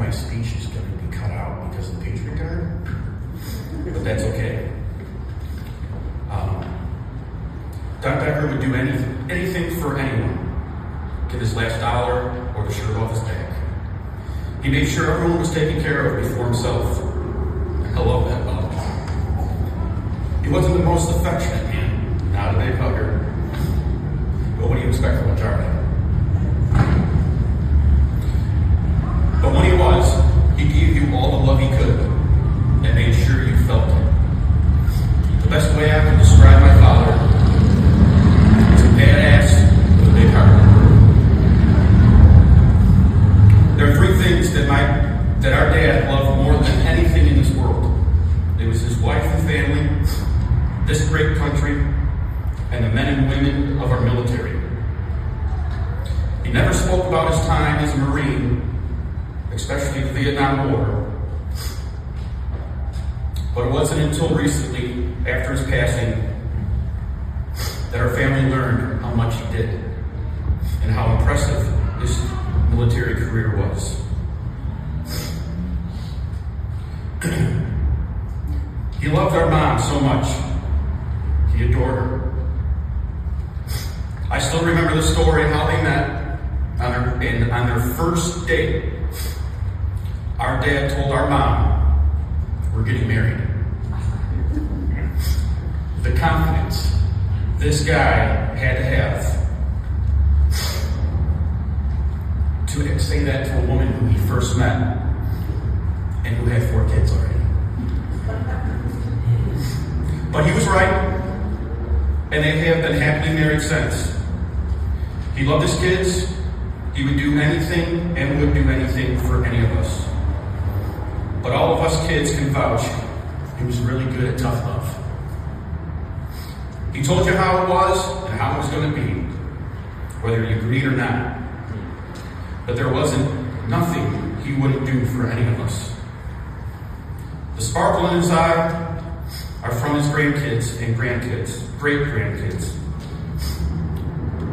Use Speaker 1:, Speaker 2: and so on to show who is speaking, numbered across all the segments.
Speaker 1: my speech is going to be cut out because of the Patriot Guard, but that's okay. Doc Becker would do anything for anyone. Give his last dollar or the shirt off his back. He made sure everyone was taken care of before himself. And I love that about him. He wasn't the most affectionate man, not a big hugger. But what do you expect from a jarhead? But when he was, he gave you all the love he could and made sure you felt it. The best way I can describe my father is a badass with a big heart. There are three things that our dad loved more than anything in this world. It was his wife and family, this great country, and the men and women of our military. He never spoke about his time as a Marine, especially the Vietnam War. But it wasn't until recently, after his passing, that our family learned how much he did and how impressive his military career was. He loved our mom so much. He adored her. I still remember the story how they met on their first date. Our dad told our mom, "We're getting married." The confidence this guy had to have to say that to a woman who he first met and who had 4 kids already. But he was right, and they have been happily married since. He loved his kids. He would do anything and would do anything for any of us. But all of us kids can vouch he was really good at tough love. He told you how it was and how it was going to be, whether you agreed or not. But there wasn't nothing he wouldn't do for any of us. The sparkle in his eye are from his grandkids and grandkids, great-grandkids.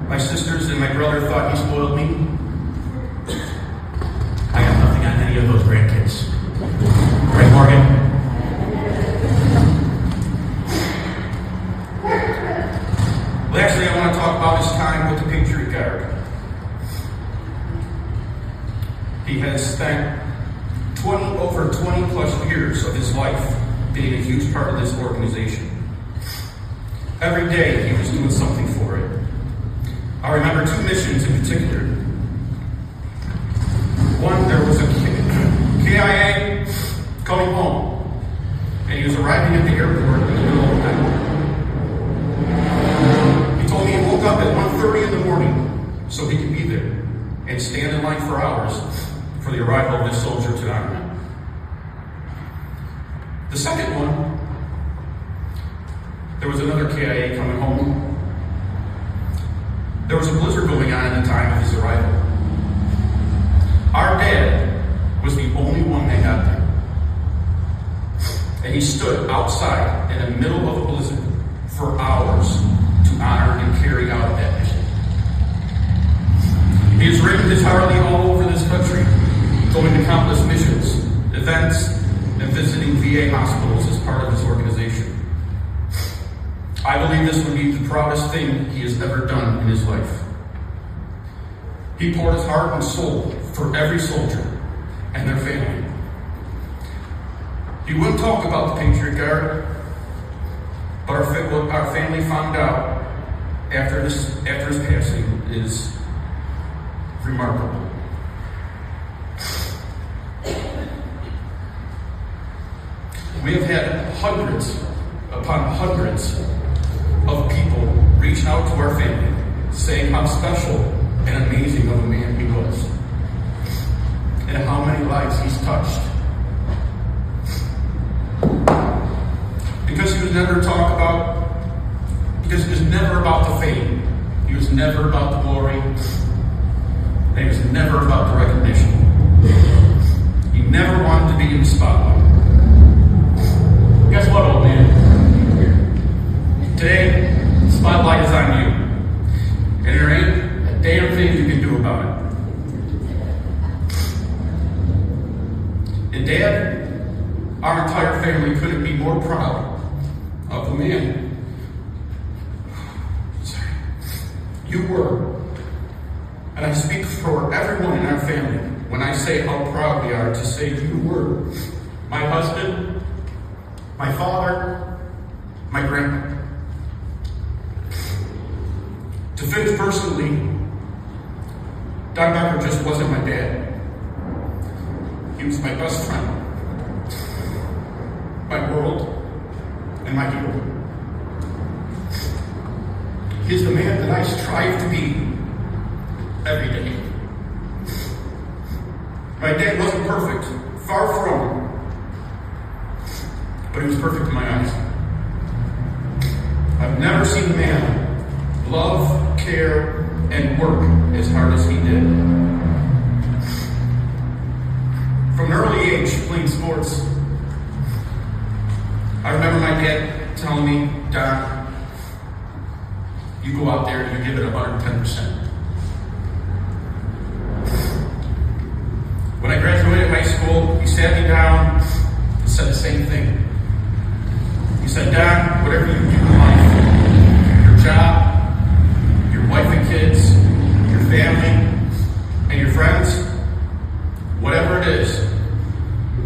Speaker 1: My sisters and my brother thought he spoiled me. I got nothing on any of those grandkids. Right, Morgan? Well, actually, I want to talk about his time with the Patriot Guard. He has spent over 20 plus years of his life being a huge part of this organization. Every day he was doing something for it. I remember 2 missions in particular. One, there was a KIA coming home, and he was arriving at the airport in the middle of the night. He told me he woke up at 1:30 in the morning so he could be there and stand in line for hours for the arrival of this soldier to honor him. The second one, there was another KIA coming home. There was a blizzard going on at the time of his arrival. Our dad was the only one that got there. And he stood outside in the middle of a blizzard for hours to honor and carry out that mission. He has ridden his Harley all over this country, going to countless missions, events, and visiting VA hospitals as part of his organization. I believe this would be the proudest thing he has ever done in his life. He poured his heart and soul for every soldier and their family. He wouldn't talk about the Patriot Guard, but what our family found out after his passing is remarkable. We have had hundreds upon hundreds of people reach out to our family saying how special and amazing of a man he was and how many lives he's touched. Because he was never about the fame. He was never about the glory. And he was never about the recognition. He never wanted to be in the spotlight. Guess what, old man? Today, the spotlight is on you. And there ain't a damn thing you can do about it. And Dad, our entire family couldn't be more proud of the man you were. And I speak for everyone in our family when I say how proud we are to say you were my husband, my father, my grandpa. To finish personally, Don Becker just wasn't my dad. He was my best friend, my world, and my hero. He's the man that I strive to be every day. My dad wasn't perfect, far from, but he was perfect in my eyes. I've never seen a man love, care, and work as hard as he did. From an early age, playing sports, I remember my dad telling me, Don, you go out there and you give it 110%. When I graduated high school, he sat me down and said the same thing. He said, Don, whatever you do in life, your job, your wife and kids, your family, and your friends, whatever it is,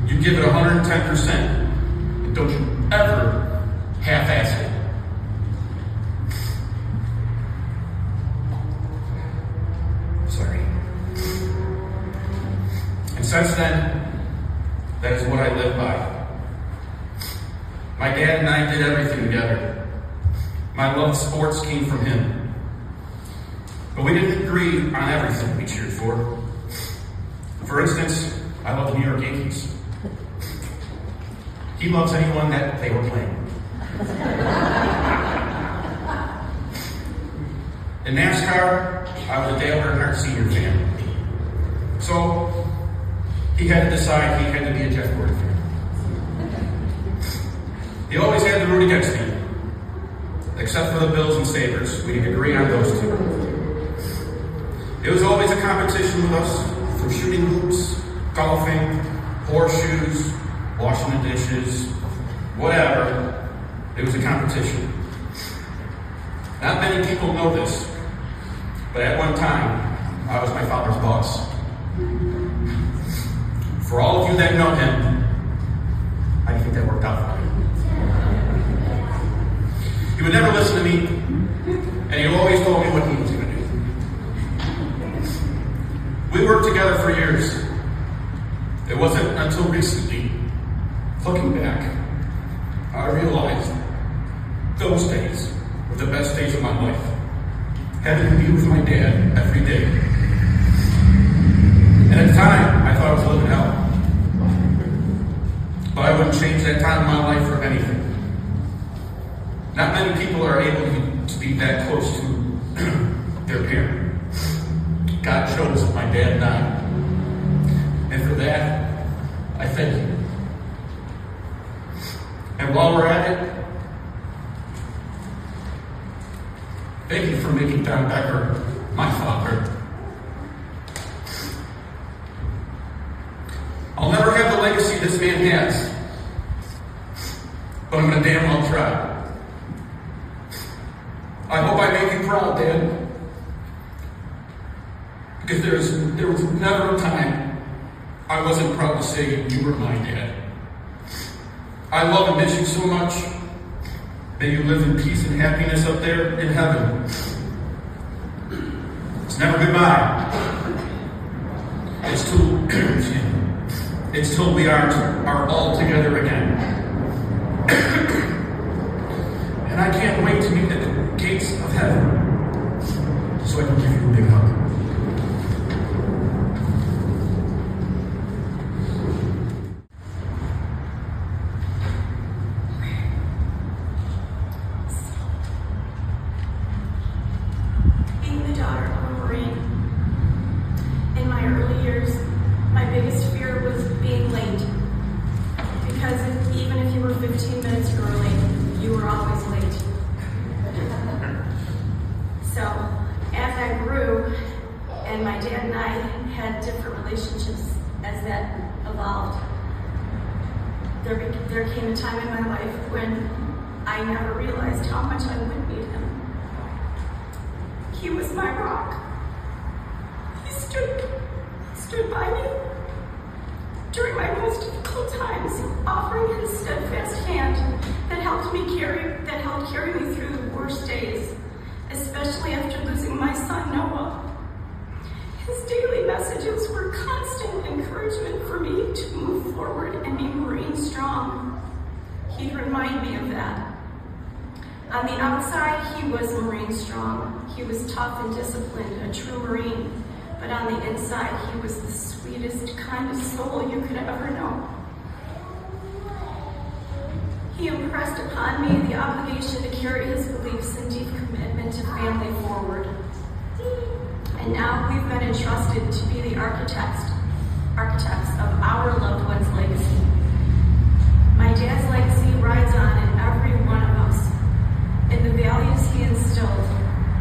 Speaker 1: you give it 110%. And don't you ever half-ass it. Sorry. And since then, that is what I live by. My dad and I did everything together. My love of sports came from him. But we didn't agree on everything we cheered for. For instance, I love the New York Yankees. He loves anyone that they were playing. In NASCAR, I was a Dale Earnhardt Sr. fan. So, he had to decide he had to be a Jeff Gordon fan. He always had to root against me. Except for the Bills and Sabres. We didn't agree on those two. It was always a competition with us for shooting hoops, golfing, horseshoes, washing the dishes, whatever. It was a competition. Not many people know this, but at one time, I was my father's boss. For all of you that know him, how do you think that worked out for him? He would never listen to me, and he always told me what he was going to do. We worked together for years. It wasn't until recently, looking back, I realized those days were the best days of my life. Having to be with my dad every day. And at the time, I thought I was living hell. But I wouldn't change that time of my life for anything. Not many people are able to be that close to their parent. God chose my dad and I. And for that, I thank you. And while we're at it, thank you for making Don Becker my father. I'll never have the legacy this man has, but I'm going to damn well try. I hope I make you proud, Dad, because there was never a time I wasn't proud to say you were my dad. I love and miss you so much. May you live in peace and happiness up there in heaven. It's never goodbye. It's till we are all together again. And I can't wait to meet at the gates of heaven so I can give you a big hug.
Speaker 2: Being the daughter of a Marine, in my early years, my biggest fear was being late. Because even if you were 15 minutes early, you were always late. So, as I grew, and my dad and I had different relationships as that evolved, there came a time in my life when I never realized how much I would need him. He was my rock. He stood by me during my most difficult times, offering his steadfast hand that helped carry me through the worst days, especially after losing my son Noah. His daily messages were constant encouragement for me to move forward and be Marine strong. He'd remind me of that. On the outside, he was Marine strong. He was tough and disciplined, a true Marine. But on the inside, he was the sweetest, kindest soul you could ever know. He impressed upon me the obligation to carry his beliefs and deep commitment to family forward. And now we've been entrusted to be the architects of our loved one's legacy. My dad's legacy rides on in every one of us. In the values he instilled,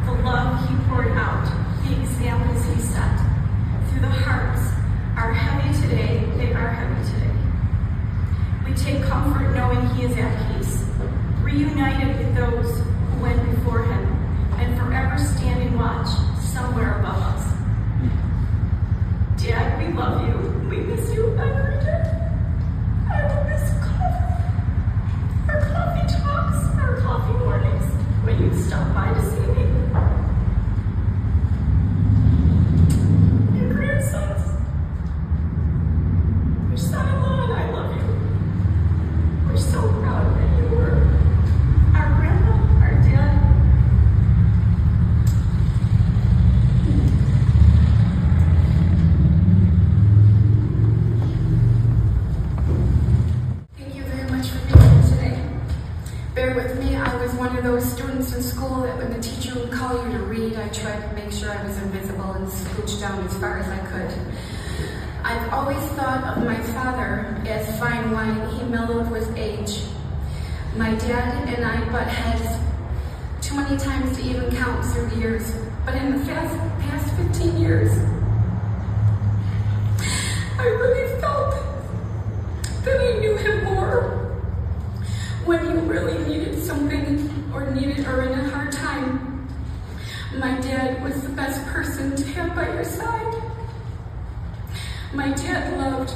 Speaker 2: the love he poured out, the examples he set, through the hearts are heavy today, they are heavy today. We take comfort knowing he is at peace, reunited with those who went before him, and forever standing watch somewhere above us. Dad, we love you. We miss you every day. I will miss our coffee talks, our coffee mornings, when you stop by to see me. Your grandsons, your son-in-law and I love you. We're so proud that you were our grandpa, our dad.
Speaker 3: Thank you very much for being here today. Bear with me, I was one of those students in school that when the teacher would call you to read, I tried to make sure I was invisible and scooch down as far as I could. I've always thought of my father as fine wine. He mellowed with age. My dad and I butt heads too many times to even count through the years. But in the past 15 years, I really felt that I knew him more. When you really needed something or in a hard time, my dad was the best person to have by your side. My dad loved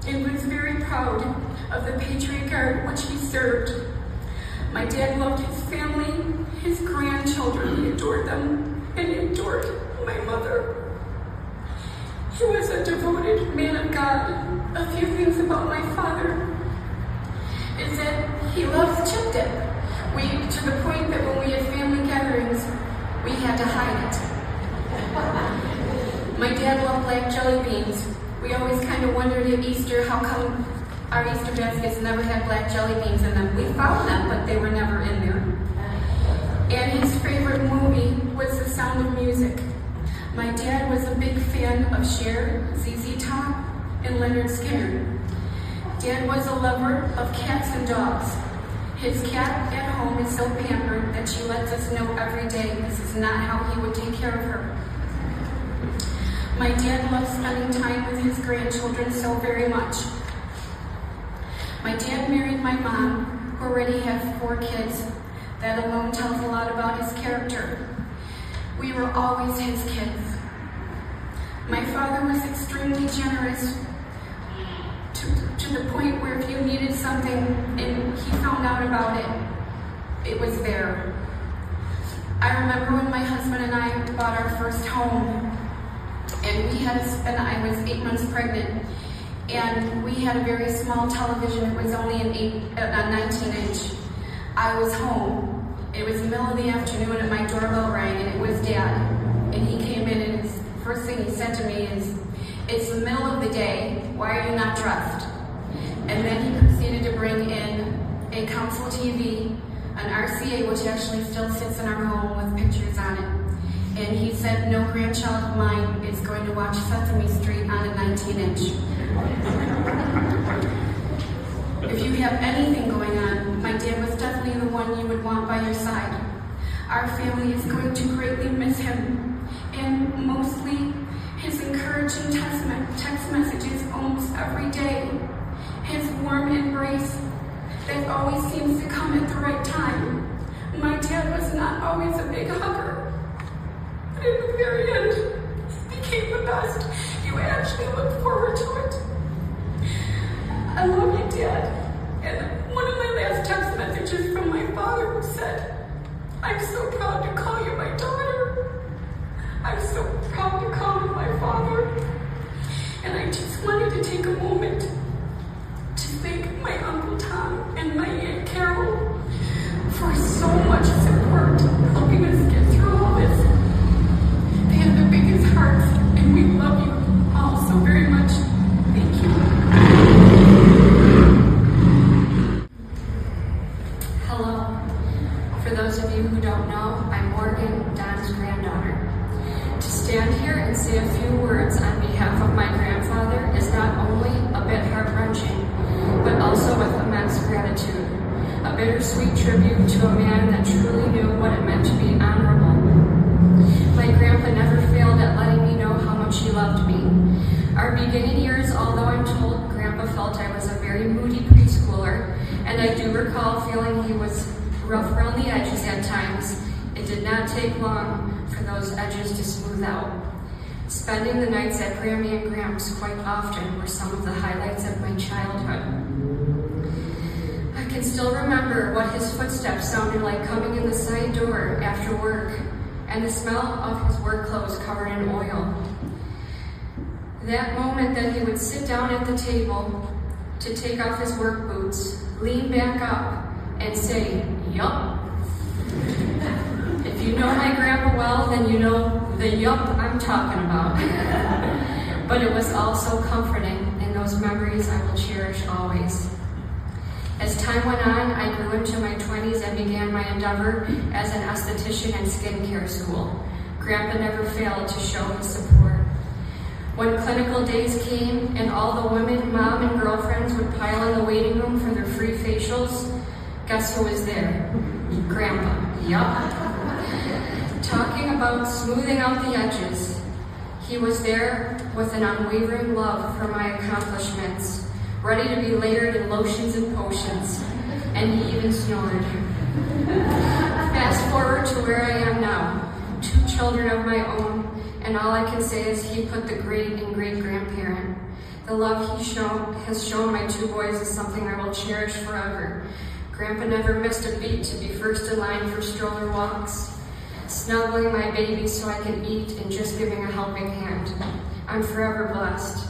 Speaker 3: and was very proud of the Patriot Guard which he served. My dad loved his family, his grandchildren, he adored them, and he adored my mother. He was a devoted man of God. A few things about my father is that he loves chip dip. To the point that when we had family gatherings, we had to hide it. My dad loved black jelly beans. We always kind of wondered at Easter how come our Easter baskets never had black jelly beans in them. We found them, but they were never in there. And his favorite movie was The Sound of Music. My dad was a big fan of Cher, ZZ Top, and Leonard Skinner. Dad was a lover of cats and dogs. His cat at home is so pampered that she lets us know every day this is not how he would take care of her. My dad loved spending time with his grandchildren so very much. My dad married my mom, who already had 4 kids. That alone tells a lot about his character. We were always his kids. My father was extremely generous to the point where if you needed something and he found out about it, it was there. I remember when my husband and I bought our first home, and I was 8 months pregnant, and we had a very small television. It was only a 19-inch. I was home. It was the middle of the afternoon and my doorbell rang, and it was Dad. And he came in, and his first thing he said to me is, "It's the middle of the day, why are you not dressed?" And then he proceeded to bring in a console TV, an RCA, which actually still sits in our home with pictures on it. And he said, "No grandchild of mine is going to watch Sesame Street on a 19-inch. If you have anything going on, my dad was definitely the one you would want by your side. Our family is going to greatly miss him, and mostly his encouraging text messages almost every day, his warm embrace grace that always seems to come at the right time. My dad was not always a big hugger, but at the very end, he became the best. You actually look forward to it. I love you, Dad. And one of my last text messages from my father said, "I'm so proud to call you my daughter. I'm so proud to call you my father." And I just wanted to take a moment to thank my Uncle Tom and my Aunt Carol for so much support, helping us get through all this. They have the biggest hearts, and we love you all so very much. Thank you. Hello. For those of you who don't know, I'm Morgan, Don's granddaughter. To stand here and say a few words on behalf of my grandfather is not only a bit heart-wrenching, but also with immense gratitude. A bittersweet tribute to a man that truly knew what it meant to be honorable. My grandpa never failed at letting me know how much he loved me. Our beginning years, although I'm told Grandpa felt I was a very moody preschooler, and I do recall feeling he was rough around the edges at times, it did not take long for those edges to smooth out. Spending the nights at Grammy and Gramps quite often were some of the highlights of my childhood. I can still remember what his footsteps sounded like coming in the side door after work, and the smell of his work clothes covered in oil. That moment that he would sit down at the table to take off his work boots, lean back up, and say, "Yup." If you know my grandpa well, then you know the yup I'm talking about. But it was all so comforting, and those memories I will cherish always. As time went on, I grew into my 20s and began my endeavor as an esthetician and skincare school. Grandpa never failed to show his support. When clinical days came and all the women, mom, and girlfriends would pile in the waiting room for their free facials, guess who was there? Grandpa. Yup. Talking about smoothing out the edges, he was there with an unwavering love for my accomplishments, ready to be layered in lotions and potions, and he even snored. Fast forward to where I am now, 2 children of my own, and all I can say is he put the great in great-grandparent. The love has shown my 2 boys is something I will cherish forever. Grandpa never missed a beat to be first in line for stroller walks, snuggling my baby so I can eat, and just giving a helping hand. I'm forever blessed.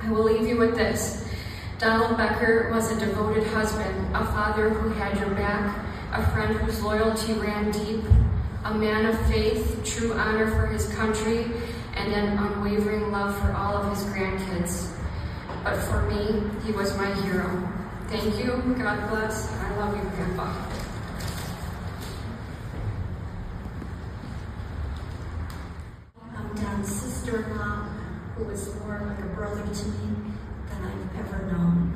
Speaker 3: I will leave you with this. Donald Becker was a devoted husband, a father who had your back, a friend whose loyalty ran deep, a man of faith, true honor for his country, and an unwavering love for all of his grandkids. But for me, he was my hero. Thank you, God bless, I love you, Grandpa.
Speaker 4: I'm Don's sister-in-law, who was more like a brother to me than I've ever known.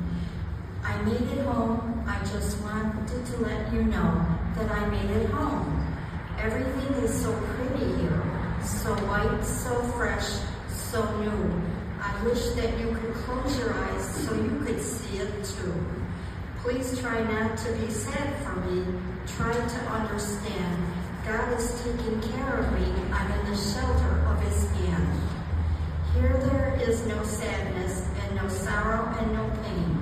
Speaker 4: I made it home. I just wanted to let you know that I made it home. Everything is so pretty here, so white, so fresh, so new. I wish that you could close your eyes so you could see it too. Please try not to be sad for me. Try to understand. God is taking care of me. I'm in the shelter of his hand. Here there is no sadness and no sorrow and no pain.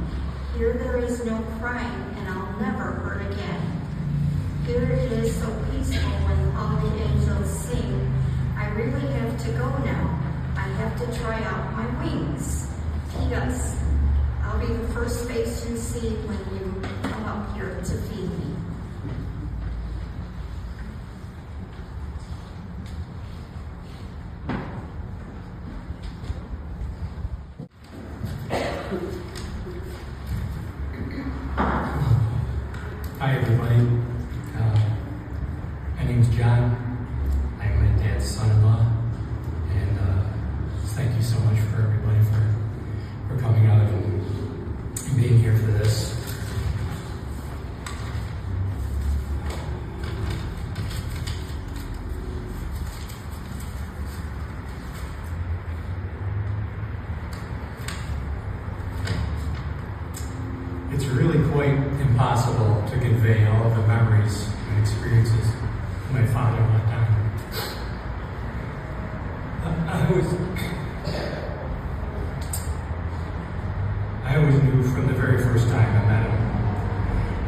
Speaker 4: Here there is no crying, and I'll never hurt again. Here it is so peaceful when all the angels sing. I really have to go now. I have to try out my wings. P.S. I'll be the first face you see when you come up here to feed me.
Speaker 5: Hi everybody, my name is John. I'm my dad's son-in-law, and thank you so much for everybody for coming out and being here for this. It's quite impossible to convey all of the memories and experiences my father let down. I always knew from the very first time I met him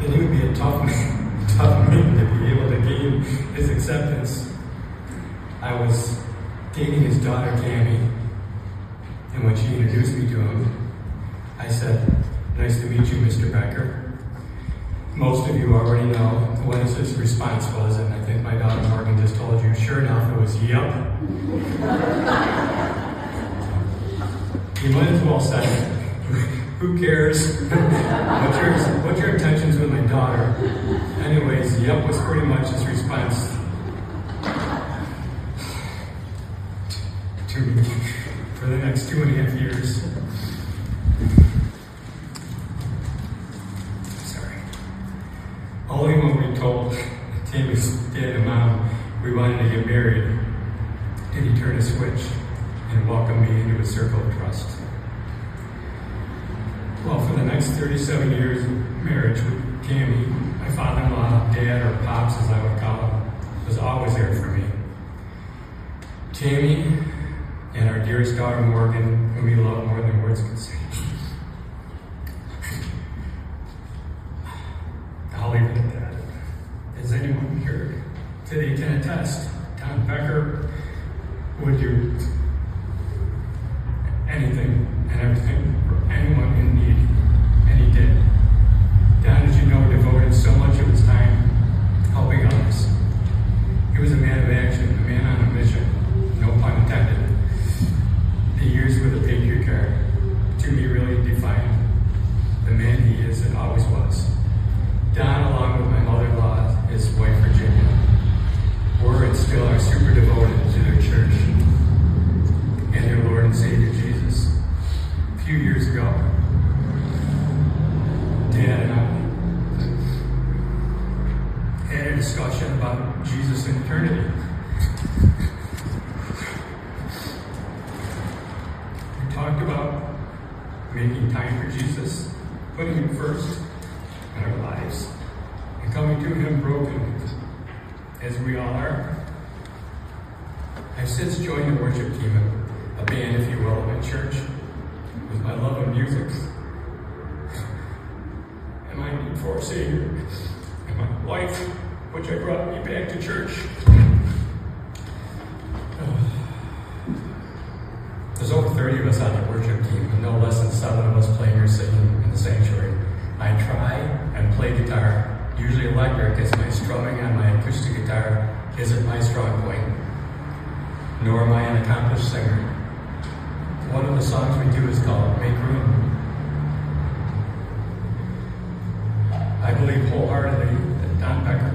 Speaker 5: that he would be a tough man to be able to gain his acceptance. I was dating his daughter, Tammy, and when she introduced me to him, I said, "Nice to meet you, Mr. Becker." Most of you already know what his response was, and I think my daughter Morgan just told you. Sure enough, it was, "Yep." You might as well say, "Who cares? What's your intentions with my daughter?" Anyways, "Yep" was pretty much his response to me for the next 2.5 years. Only when we told Tammy's dad and mom we wanted to get married did he turn a switch and welcome me into a circle of trust. Well, for the next 37 years of marriage with Tammy, my father-in-law, dad, or pops as I would call him, was always there for me. Tammy and our dearest daughter Morgan, whom we love more than words can say. I'll leave it at that. As anyone here today can attest, Don Becker would do anything and everything for anyone in need, and he did. Don, as you know, devoted so much of his time helping others. He was a man of action, a man on a mission, no pun intended. The years with a Patriot card, to me, really defined the man he is and always was. Don, along with my mother-in-law, his wife Virginia, were and still are super devoted to their church and their Lord and Savior Jesus. A few years ago, Dad and I had a discussion about Jesus and eternity. We talked about making time for Jesus, putting him first in our lives, and coming to him broken, as we all are. I've since joined the worship team, a band, if you will, of my church, with my love of music, and my need for a Savior, and my wife, which I brought me back to church. There's over 30 of us on the worship team, and no less than 7 of us playing or singing in the sanctuary. I try and play guitar, usually electric, as my strumming on my acoustic guitar isn't my strong point, nor am I an accomplished singer. One of the songs we do is called "Make Room." I believe wholeheartedly that Don Becker,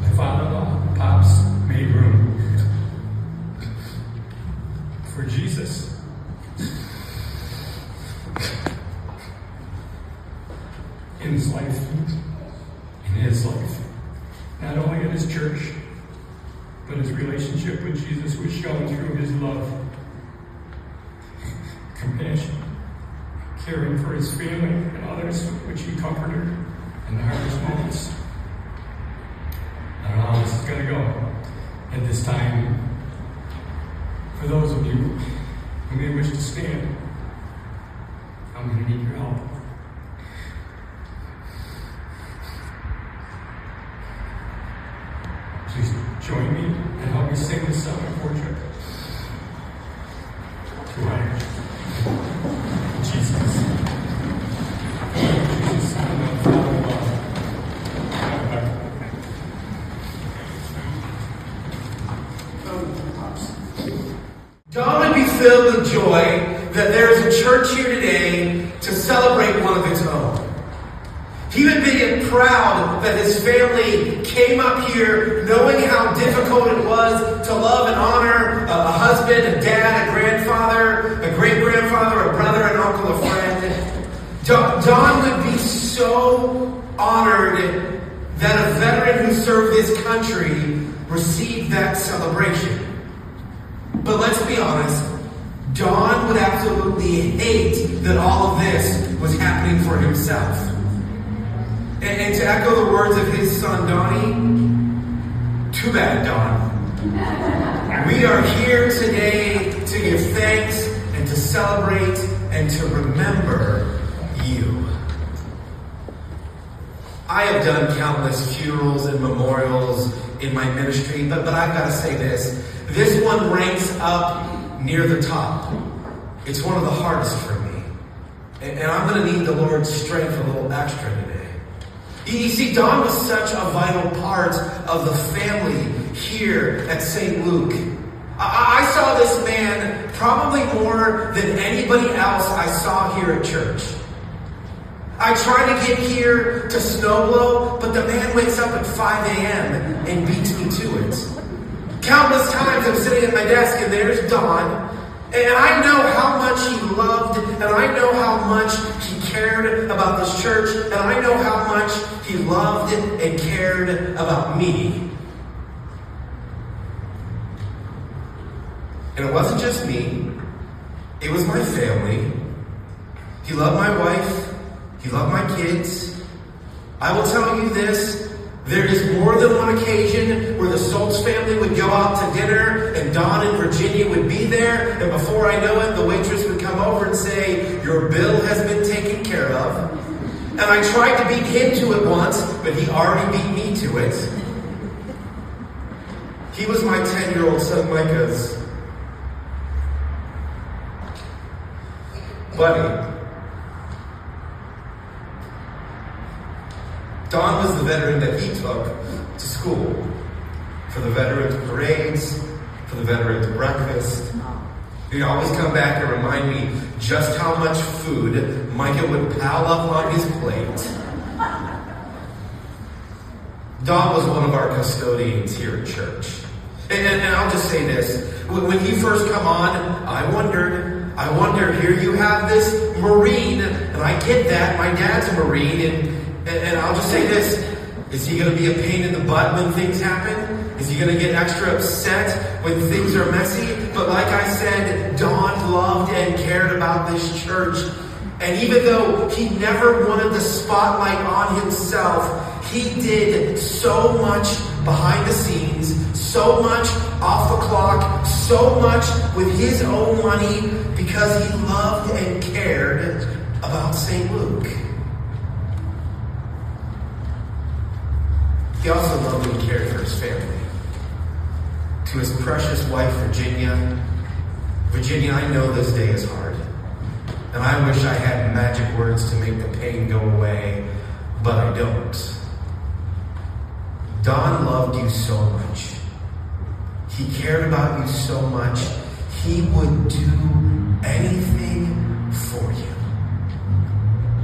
Speaker 5: my father-in-law, Pops, made room for Jesus. In his life, not only in his church, but his relationship with Jesus was shown through his love, compassion, caring for his family and others, which he comforted in the hardest moments. I don't know how this is going to go at this time. For those of you who may wish to stand, I'm going to need your help. Please join me and help me sing this song of worship to honor Jesus. Jesus, I'm the Father of love.
Speaker 6: John would be filled with joy that there is a church here today to celebrate one of its own. He would be proud that his family came up here knowing how difficult it was to love and honor a husband, a dad, a grandfather, a great-grandfather, a brother, an uncle, a friend. Don would be so honored that a veteran who served this country received that celebration. But let's be honest, Don would absolutely hate that all of this was happening for himself. And to echo the words of his son Donnie, too bad, Don. We are here today to give thanks and to celebrate and to remember you. I have done countless funerals and memorials in my ministry, but I've got to say this. This one ranks up near the top. It's one of the hardest for me. And I'm going to need the Lord's strength a little extra today. You see, Don was such a vital part of the family here at St. Luke. I saw this man probably more than anybody else I saw here at church. I try to get here to snowblow, but the man wakes up at 5 a.m. and beats me to it. Countless times I'm sitting at my desk and there's Don, and I know how much he loved, and I know how much he cared about this church, and I know how much he loved and cared about me. And it wasn't just me, it was my family. He loved my wife, he loved my kids. I will tell you this, there is more than one occasion where the Soltz family would go out to dinner and Don and Virginia would be there, and before I know it, the waitress would come over and say, "Your bill has been taken care of." And I tried to beat him to it once, but he already beat me to it. He was my 10-year-old son Micah's buddy. Don was the veteran that he took to school, for the veterans parades, for the veterans breakfast. He'd always come back and remind me just how much food Micah would pile up on his plate. Don was one of our custodians here at church. And I'll just say this, when he first come on, I wonder, here you have this Marine, and I get that, my dad's a Marine, and I'll just say this, is he going to be a pain in the butt when things happen? Is he going to get extra upset when things are messy? But like I said, Don loved and cared about this church. And even though he never wanted the spotlight on himself, he did so much behind the scenes, so much off the clock, so much with his own money because he loved and cared about St. Luke. He also loved and cared for his family. To his precious wife, Virginia, I know this day is hard. And I wish I had magic words to make the pain go away, but I don't. Don loved you so much. He cared about you so much. He would do anything for you.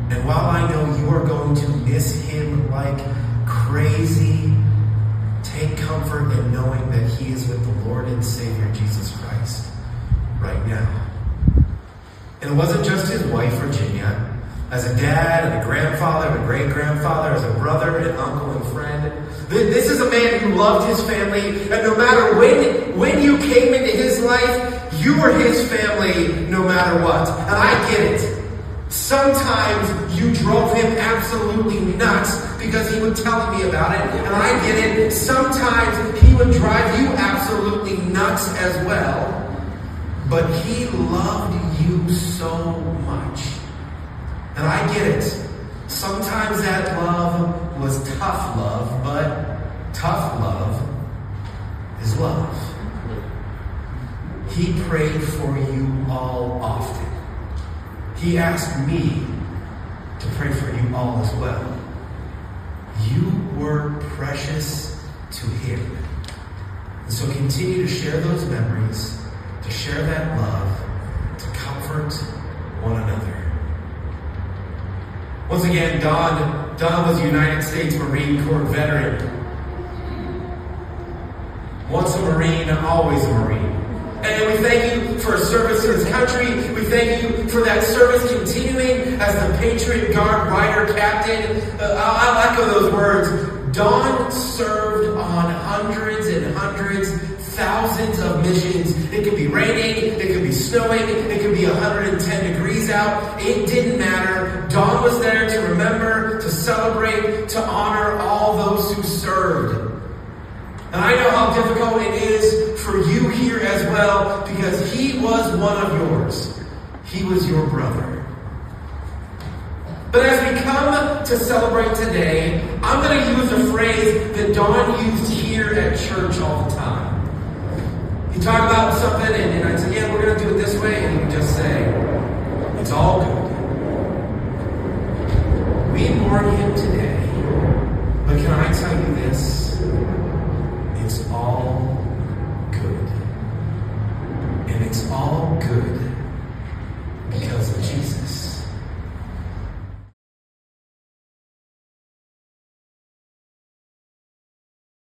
Speaker 6: And while I know you are going to miss him like crazy, take comfort in knowing that he is with the Lord and Savior Jesus Christ right now. And it wasn't just his wife, Virginia. As a dad and a grandfather and a great-grandfather, as a brother and uncle and friend, this is a man who loved his family, and no matter when you came into his life, you were his family no matter what. And I get it. Sometimes you drove him absolutely nuts because he would tell me about it, and I get it. Sometimes he would drive you absolutely nuts as well. But he loved you so much. And I get it. Sometimes that love was tough love, but tough love is love. He prayed for you all often. He asked me to pray for you all as well. You were precious to him. And so continue to share those memories, to share that love, to comfort one another. Once again, Don was a United States Marine Corps veteran. Once a Marine, always a Marine. And we thank you for service to this country. We thank you for that service continuing as the Patriot Guard Rider Captain. I'll echo those words. Don served on hundreds and hundreds, thousands of missions. It could be raining, it could be snowing, it could be 110 degrees out. It didn't matter. Don was there to remember, to celebrate, And I know how difficult it is for you here as well, because he was one of yours. He was your brother. But as we come to celebrate today, I'm going to use a phrase that Don used here at church all the time. He talked about something, and I'd say, yeah, we're going to do it this way, and he would just say, it's all good. We mourn him today, but can I tell you this? It's all good. And it's all good